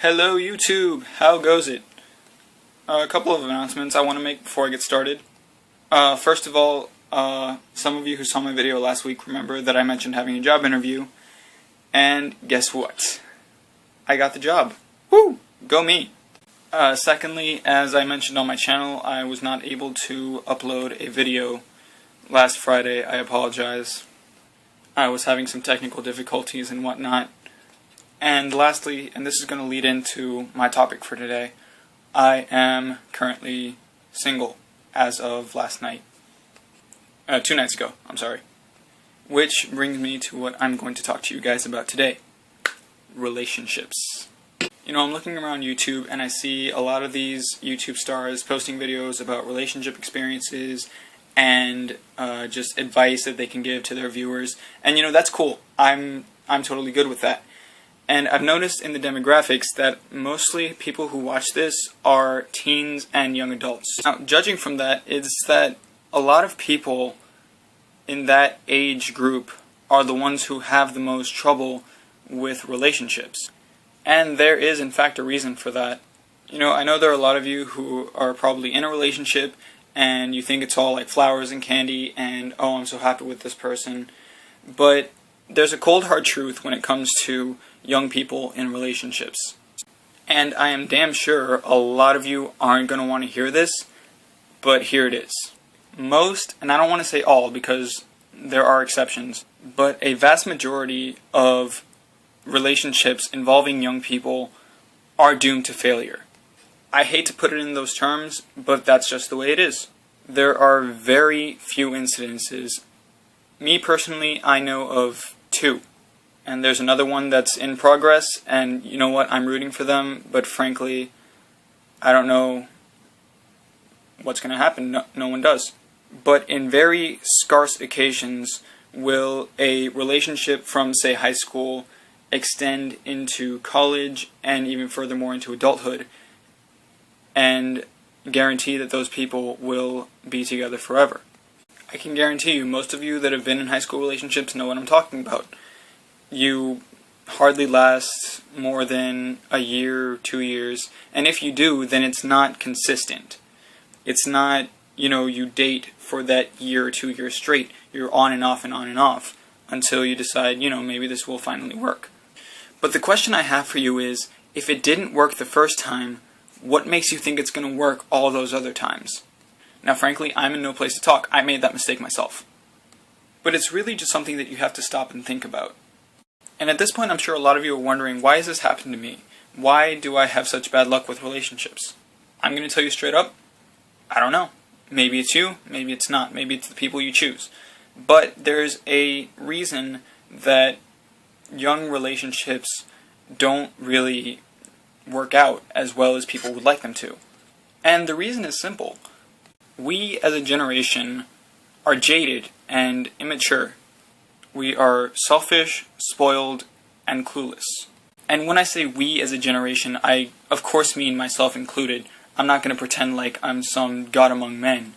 Hello YouTube, how goes it? A couple of announcements I want to make before I get started. First of all, some of you who saw my video last week remember that I mentioned having a job interview, and guess what? I got the job. Woo! Go me! Secondly, as I mentioned on my channel, I was not able to upload a video last Friday. I apologize. I was having some technical difficulties and whatnot. And lastly, and this is going to lead into my topic for today, I am currently single as of last night. 2 nights ago, I'm sorry. Which brings me to what I'm going to talk to you guys about today. Relationships. You know, I'm looking around YouTube and I see a lot of these YouTube stars posting videos about relationship experiences and just advice that they can give to their viewers. And you know, that's cool. I'm totally good with that. And I've noticed in the demographics that mostly people who watch this are teens and young adults. Now, judging from that, it's that a lot of people in that age group are the ones who have the most trouble with relationships. And there is, in fact, a reason for that. You know, I know there are a lot of you who are probably in a relationship and you think it's all like flowers and candy and, oh, I'm so happy with this person. But there's a cold hard truth when it comes to young people in relationships. And I am damn sure a lot of you aren't going to want to hear this, but here it is. Most, and I don't want to say all because there are exceptions, but a vast majority of relationships involving young people are doomed to failure. I hate to put it in those terms, but that's just the way it is. There are very few incidences. Me personally, I know of 2. And there's another one that's in progress, and you know what, I'm rooting for them, but frankly, I don't know what's going to happen. No one does. But in very scarce occasions will a relationship from, say, high school extend into college and even furthermore into adulthood and guarantee that those people will be together forever. I can guarantee you, most of you that have been in high school relationships know what I'm talking about. You hardly last more than a year, 2 years, and if you do, then it's not consistent. It's not, you know, you date for that year or 2 years straight. You're on and off and on and off until you decide, you know, maybe this will finally work. But the question I have for you is, if it didn't work the first time, what makes you think it's going to work all those other times? Now, frankly, I'm in no place to talk. I made that mistake myself. But it's really just something that you have to stop and think about. And at this point, I'm sure a lot of you are wondering, why has this happened to me? Why do I have such bad luck with relationships? I'm going to tell you straight up, I don't know. Maybe it's you, maybe it's not, maybe it's the people you choose. But there's a reason that young relationships don't really work out as well as people would like them to. And the reason is simple. We as a generation are jaded and immature. We are selfish, spoiled, and clueless. And when I say we as a generation, I of course mean myself included. I'm not going to pretend like I'm some god among men.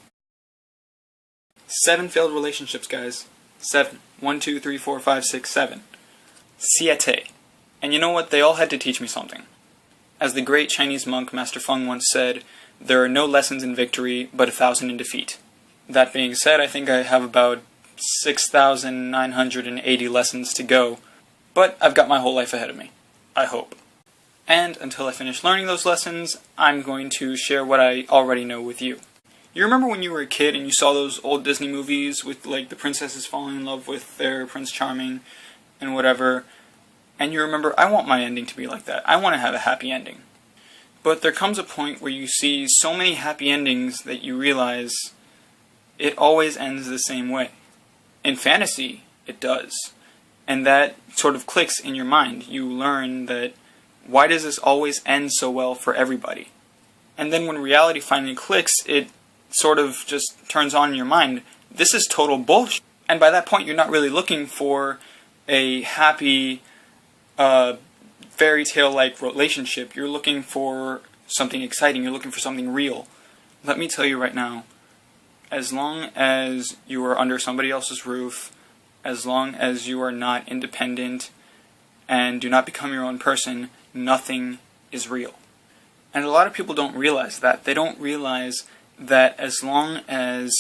7 failed relationships, guys. 7. 1, 2, 3, 4, 5, 6, 7. Siete. And you know what? They all had to teach me something. As the great Chinese monk Master Feng once said, there are no lessons in victory, but 1,000 in defeat. That being said, I think I have about 6,980 lessons to go, but I've got my whole life ahead of me. I hope. And until I finish learning those lessons, I'm going to share what I already know with you. You remember when you were a kid and you saw those old Disney movies with like the princesses falling in love with their Prince Charming and whatever, and you remember, I want my ending to be like that. I want to have a happy ending. But there comes a point where you see so many happy endings that you realize it always ends the same way. In fantasy, it does. And that sort of clicks in your mind. You learn that, why does this always end so well for everybody? And then when reality finally clicks, it sort of just turns on in your mind, this is total bullshit. And by that point, you're not really looking for a happy, fairy tale-like relationship. You're looking for something exciting. You're looking for something real. Let me tell you right now, as long as you are under somebody else's roof, as long as you are not independent and do not become your own person, nothing is real. And a lot of people don't realize that. They don't realize that as long as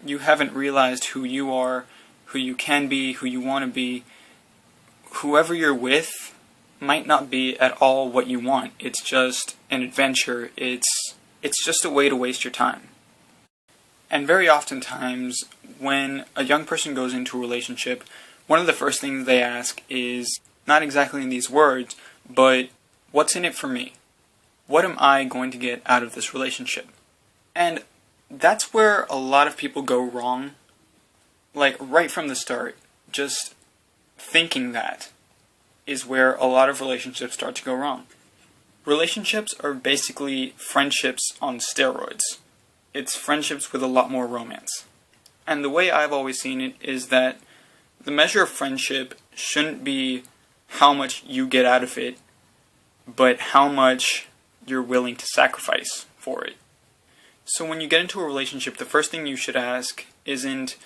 you haven't realized who you are, who you can be, who you want to be, whoever you're with might not be at all what you want. It's just an adventure. It's just a way to waste your time. And very oftentimes, when a young person goes into a relationship, one of the first things they ask is, not exactly in these words, but what's in it for me? What am I going to get out of this relationship? And that's where a lot of people go wrong. Like, right from the start, just thinking that is where a lot of relationships start to go wrong. Relationships are basically friendships on steroids. It's friendships with a lot more romance. And the way I've always seen it is that the measure of friendship shouldn't be how much you get out of it, but how much you're willing to sacrifice for it. So when you get into a relationship, the first thing you should ask isn't,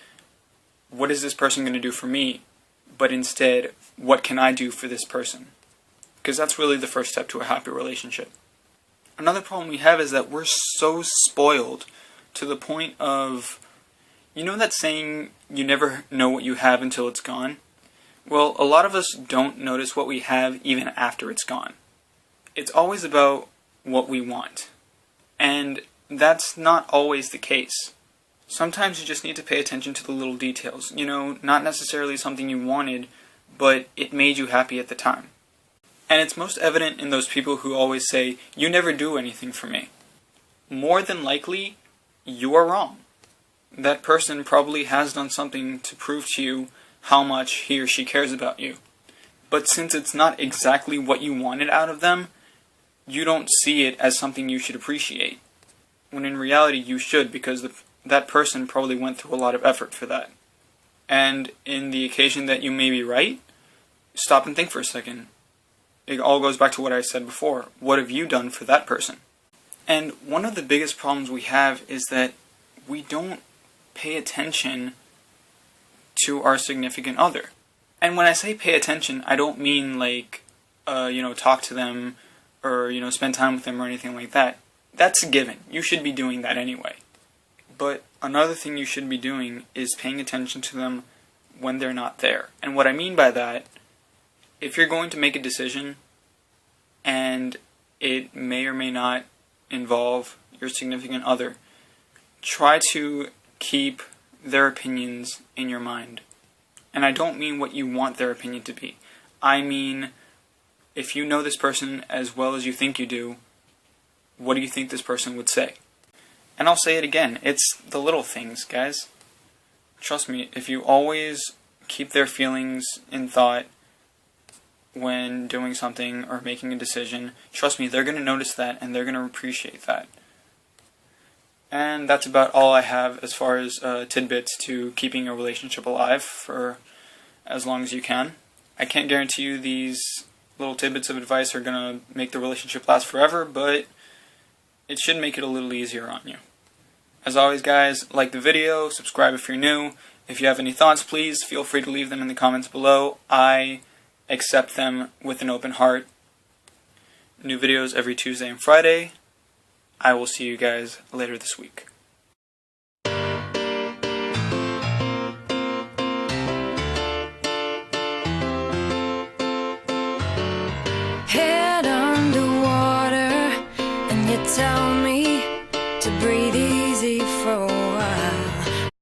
what is this person going to do for me? But instead, what can I do for this person? Because that's really the first step to a happy relationship. Another problem we have is that we're so spoiled to the point of, you know that saying, you never know what you have until it's gone? Well, a lot of us don't notice what we have even after it's gone. It's always about what we want. And that's not always the case. Sometimes you just need to pay attention to the little details. You know, not necessarily something you wanted, but it made you happy at the time. And it's most evident in those people who always say, you never do anything for me. More than likely, you are wrong. That person probably has done something to prove to you how much he or she cares about you. But since it's not exactly what you wanted out of them, you don't see it as something you should appreciate. When in reality you should, because that person probably went through a lot of effort for that. And in the occasion that you may be right, stop and think for a second. It all goes back to what I said before. What have you done for that person? And one of the biggest problems we have is that we don't pay attention to our significant other. And when I say pay attention, I don't mean like, talk to them or, spend time with them or anything like that. That's a given. You should be doing that anyway. But another thing you should be doing is paying attention to them when they're not there. And what I mean by that, if you're going to make a decision and it may or may not involve your significant other, try to keep their opinions in your mind. And I don't mean what you want their opinion to be. I mean, if you know this person as well as you think you do, what do you think this person would say? And I'll say it again, it's the little things, guys. Trust me, if you always keep their feelings in thought when doing something or making a decision, trust me, they're going to notice that and they're going to appreciate that. And that's about all I have as far as tidbits to keeping a relationship alive for as long as you can. I can't guarantee you these little tidbits of advice are going to make the relationship last forever, but it should make it a little easier on you. As always, guys, like the video, subscribe if you're new. If you have any thoughts, please feel free to leave them in the comments below. I accept them with an open heart. New videos every Tuesday and Friday. I will see you guys later this week. Head underwater, and you tell me to breathe